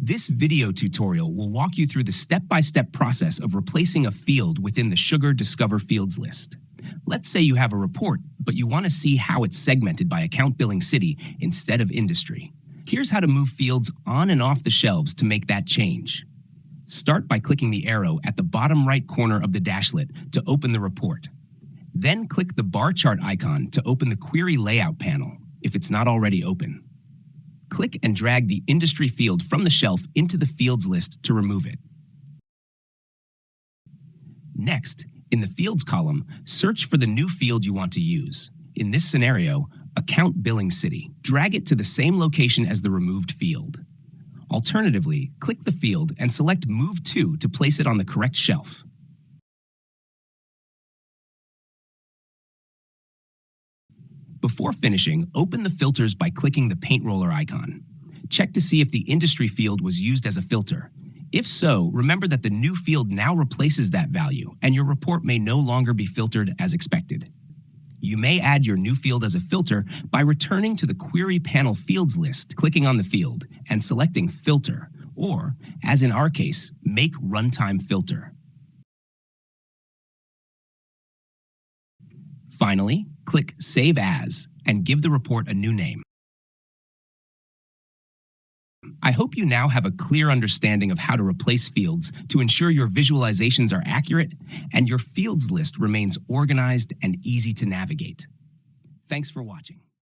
This video tutorial will walk you through the step-by-step process of replacing a field within the Sugar Discover Fields list. Let's say you have a report, but you want to see how it's segmented by account billing city instead of industry. Here's how to move fields on and off the shelves to make that change. Start by clicking the arrow at the bottom right corner of the dashlet to open the report. Then click the bar chart icon to open the Query Layout panel, if it's not already open. Click and drag the industry field from the shelf into the fields list to remove it. Next, in the Fields column, search for the new field you want to use. In this scenario, Account Billing City. Drag it to the same location as the removed field. Alternatively, click the field and select Move To place it on the correct shelf. Before finishing, open the filters by clicking the paint roller icon. Check to see if the industry field was used as a filter. If so, remember that the new field now replaces that value, and your report may no longer be filtered as expected. You may add your new field as a filter by returning to the Query Panel Fields list, clicking on the field, and selecting Filter, or, as in our case, Make Runtime Filter. Finally, click Save As and give the report a new name. I hope you now have a clear understanding of how to replace fields to ensure your visualizations are accurate and your fields list remains organized and easy to navigate. Thanks for watching.